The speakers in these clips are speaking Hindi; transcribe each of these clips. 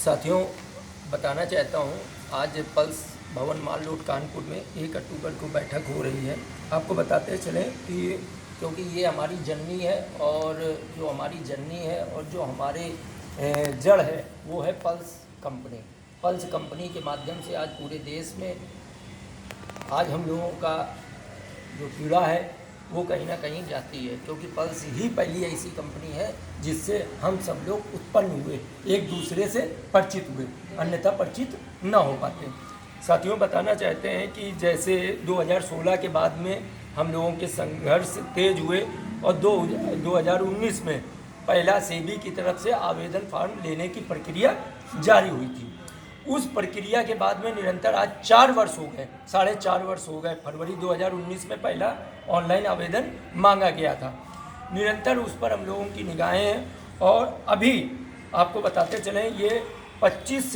साथियों, बताना चाहता हूँ आज पल्स भवन माल रोड कानपुर में 1 अक्टूबर को बैठक हो रही है। आपको बताते चलें कि क्योंकि ये हमारी जननी है और जो हमारी जननी है और जो हमारे जड़ है वो है पल्स कंपनी। पल्स कंपनी के माध्यम से आज पूरे देश में आज हम लोगों का जो पीड़ा है वो कहीं ना कहीं जाती है, क्योंकि पल्स ही पहली ऐसी कंपनी है जिससे हम सब लोग उत्पन्न हुए, एक दूसरे से परिचित हुए, अन्यथा परिचित न हो पाते। साथियों, बताना चाहते हैं कि जैसे 2016 के बाद में हम लोगों के संघर्ष तेज हुए और 2019 में पहला सेबी की तरफ से आवेदन फॉर्म लेने की प्रक्रिया जारी हुई थी। उस प्रक्रिया के बाद में निरंतर आज 4 वर्ष हो गए, 4.5 वर्ष हो गए। फरवरी 2019 में पहला ऑनलाइन आवेदन मांगा गया था। निरंतर उस पर हम लोगों की निगाहें हैं और अभी आपको बताते चलें ये 25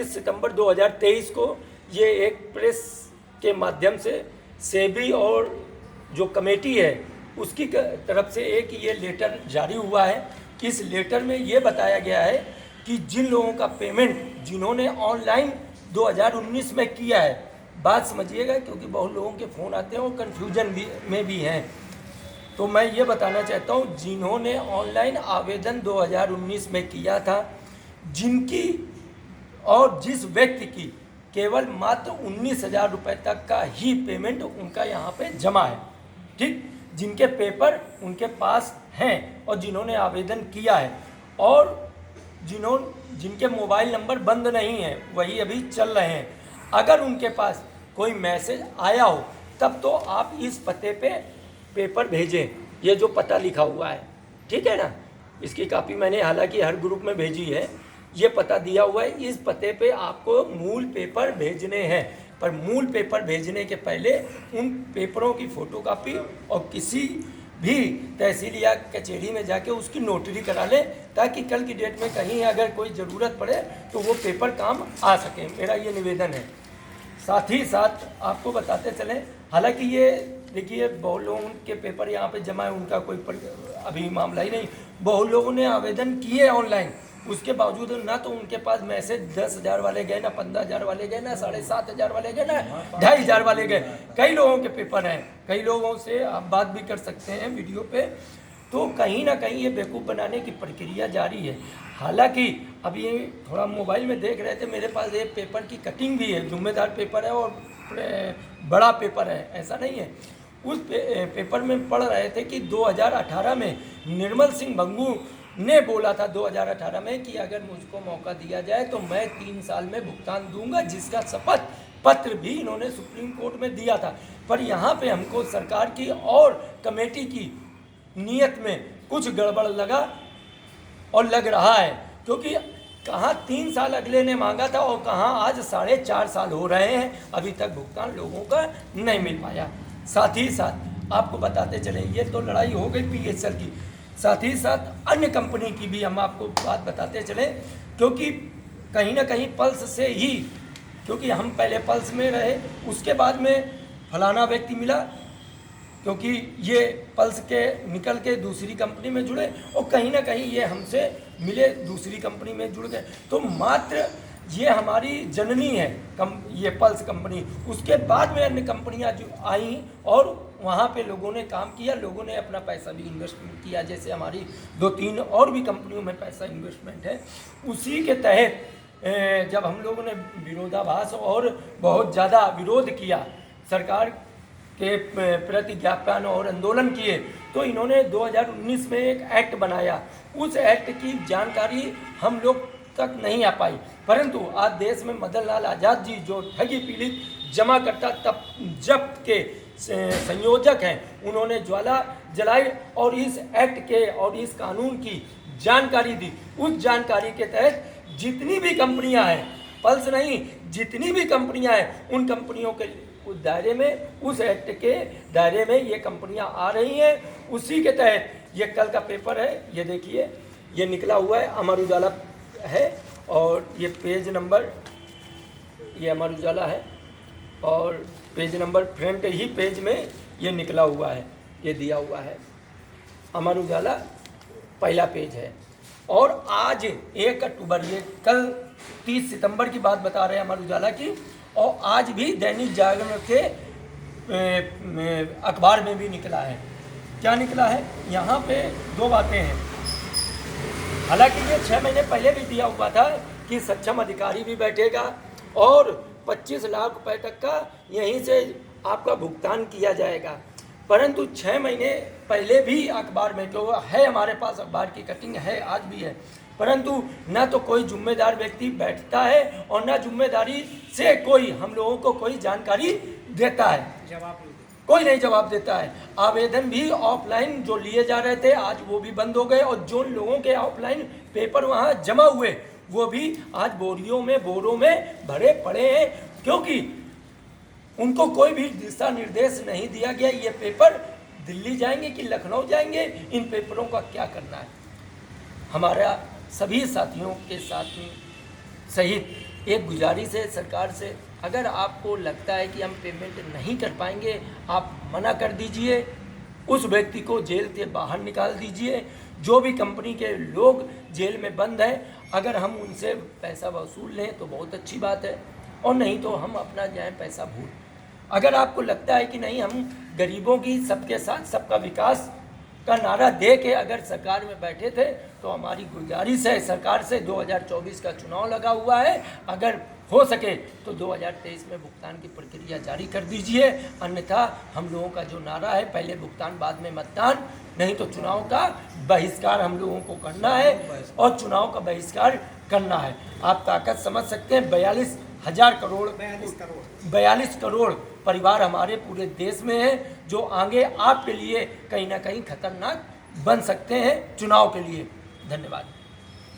सितंबर 2023 को ये एक प्रेस के माध्यम से सेबी और जो कमेटी है उसकी तरफ से एक ये लेटर जारी हुआ है। इस लेटर में ये बताया गया है कि जिन लोगों का पेमेंट जिन्होंने ऑनलाइन 2019 में किया है, बात समझिएगा क्योंकि बहुत लोगों के फ़ोन आते हैं और कन्फ्यूजन में भी हैं, तो मैं ये बताना चाहता हूँ जिन्होंने ऑनलाइन आवेदन 2019 में किया था, जिनकी और जिस व्यक्ति की केवल मात्र 19,000 रुपये तक का ही पेमेंट उनका यहाँ पे जमा है, ठीक, जिनके पेपर उनके पास हैं और जिन्होंने आवेदन किया है और जिनके मोबाइल नंबर बंद नहीं है वही अभी चल रहे हैं, अगर उनके पास कोई मैसेज आया हो तब तो आप इस पते पे पेपर भेजें। ये जो पता लिखा हुआ है, ठीक है ना, इसकी कापी मैंने हालांकि हर ग्रुप में भेजी है। ये पता दिया हुआ है, इस पते पे आपको मूल पेपर भेजने हैं, पर मूल पेपर भेजने के पहले उन पेपरों की फ़ोटोकॉपी और किसी भी तहसील या कचहरी में जाके उसकी नोटरी करा ले, ताकि कल की डेट में कहीं अगर कोई ज़रूरत पड़े तो वो पेपर काम आ सके। मेरा ये निवेदन है। साथ ही साथ आपको बताते चलें, हालांकि ये देखिए बहुत लोगों के पेपर यहाँ पे जमा है, उनका कोई अभी मामला ही नहीं। बहुत लोगों ने आवेदन किए ऑनलाइन, उसके बावजूद ना तो उनके पास मैसेज 10,000 वाले गए, ना 15,000 वाले गए, ना 7,500 वाले गए, ना 2,500 वाले गए। कई लोगों के पेपर हैं, कई लोगों से आप बात भी कर सकते हैं वीडियो पे। तो कहीं ना कहीं ये बेवकूफ़ बनाने की प्रक्रिया जारी है। हालांकि अब ये थोड़ा मोबाइल में देख रहे थे, मेरे पास ये पेपर की कटिंग भी है, जुम्मेदार पेपर है और बड़ा पेपर है, ऐसा नहीं है। उस पेपर में पढ़ रहे थे कि 2018 में निर्मल सिंह भंगू ने बोला था 2018 में कि अगर मुझको मौका दिया जाए तो मैं 3 साल में भुगतान दूंगा, जिसका शपथ पत्र भी इन्होंने सुप्रीम कोर्ट में दिया था। पर यहाँ पे हमको सरकार की और कमेटी की नीयत में कुछ गड़बड़ लगा और लग रहा है, क्योंकि कहाँ 3 साल अगले ने मांगा था और कहाँ आज 4.5 साल हो रहे हैं, अभी तक भुगतान लोगों का नहीं मिल पाया। साथ ही साथ आपको बताते चले, ये तो लड़ाई हो गई PSL की, साथ ही साथ अन्य कंपनी की भी हम आपको बात बताते चलें, क्योंकि कहीं ना कहीं पल्स से ही, क्योंकि हम पहले पल्स में रहे, उसके बाद में फलाना व्यक्ति मिला, क्योंकि ये पल्स के निकल के दूसरी कंपनी में जुड़े और कहीं ना कहीं ये हमसे मिले, दूसरी कंपनी में जुड़ गए। तो मात्र ये हमारी जननी है ये पल्स कंपनी, उसके बाद में अन्य कंपनियां जो आई और वहाँ पे लोगों ने काम किया, लोगों ने अपना पैसा भी इन्वेस्टमेंट किया, जैसे हमारी 2-3 और भी कंपनियों में पैसा इन्वेस्टमेंट है। उसी के तहत जब हम लोगों ने विरोधाभास और बहुत ज़्यादा विरोध किया, सरकार के प्रति ज्ञापन और आंदोलन किए, तो इन्होंने 2019 में एक एक्ट बनाया। उस एक्ट की जानकारी हम लोग तक नहीं आ पाई, परंतु आज देश में मदन लाल आज़ाद जी जो ठगी पीड़ित जमाकर्ता तब जब्त के संयोजक हैं, उन्होंने ज्वाला जलाई और इस एक्ट के और इस कानून की जानकारी दी। उस जानकारी के तहत जितनी भी कंपनियां हैं, पल्स नहीं, जितनी भी कंपनियां हैं, उन कंपनियों के उस दायरे में, उस एक्ट के दायरे में ये कंपनियां आ रही हैं। उसी के तहत ये कल का पेपर है, ये देखिए, ये निकला हुआ है, अमर उजाला है और ये पेज नंबर, ये अमर उजाला है और पेज नंबर फ्रंट ही पेज में ये निकला हुआ है, ये दिया हुआ है, अमर उजाला पहला पेज है। और आज 1 अक्टूबर, ये कल 30 सितंबर की बात बता रहे हैं अमर उजाला की, और आज भी दैनिक जागरण के अखबार में भी निकला है। क्या निकला है? यहाँ पे 2 बातें हैं। हालांकि ये 6 महीने पहले भी दिया हुआ था कि सक्षम अधिकारी भी बैठेगा और 25 लाख रुपए तक का यहीं से आपका भुगतान किया जाएगा, परंतु 6 महीने पहले भी अखबार में, जो है हमारे पास अखबार की कटिंग है, आज भी है, परंतु न तो कोई जिम्मेदार व्यक्ति बैठता है और न जिम्मेदारी से कोई हम लोगों को कोई जानकारी देता है, कोई नहीं जवाब देता है। आवेदन भी ऑफलाइन जो लिए जा रहे थे आज वो भी बंद हो गए, और जो लोगों के ऑफलाइन पेपर वहाँ जमा हुए वो भी आज बोरों में भरे पड़े हैं, क्योंकि उनको कोई भी दिशा निर्देश नहीं दिया गया। ये पेपर दिल्ली जाएंगे कि लखनऊ जाएंगे, इन पेपरों का क्या करना है। हमारा सभी साथियों के साथ सहित एक गुजारिश है सरकार से, अगर आपको लगता है कि हम पेमेंट नहीं कर पाएंगे, आप मना कर दीजिए, उस व्यक्ति को जेल के बाहर निकाल दीजिए। जो भी कंपनी के लोग जेल में बंद हैं, अगर हम उनसे पैसा वसूल लें तो बहुत अच्छी बात है, और नहीं तो हम अपना जाए पैसा भूल। अगर आपको लगता है कि नहीं, हम गरीबों की सबके साथ सबका विकास का नारा दे के अगर सरकार में बैठे थे, तो हमारी गुजारिश है सरकार से, 2024 का चुनाव लगा हुआ है, अगर हो सके तो 2023 में भुगतान की प्रक्रिया जारी कर दीजिए, अन्यथा हम लोगों का जो नारा है, पहले भुगतान बाद में मतदान, नहीं तो चुनाव का बहिष्कार हम लोगों को करना है, और चुनाव का बहिष्कार करना है। आप ताकत समझ सकते हैं, 42 करोड़ परिवार हमारे पूरे देश में हैं, जो आगे आपके लिए कहीं ना कहीं खतरनाक बन सकते हैं चुनाव के लिए। धन्यवाद।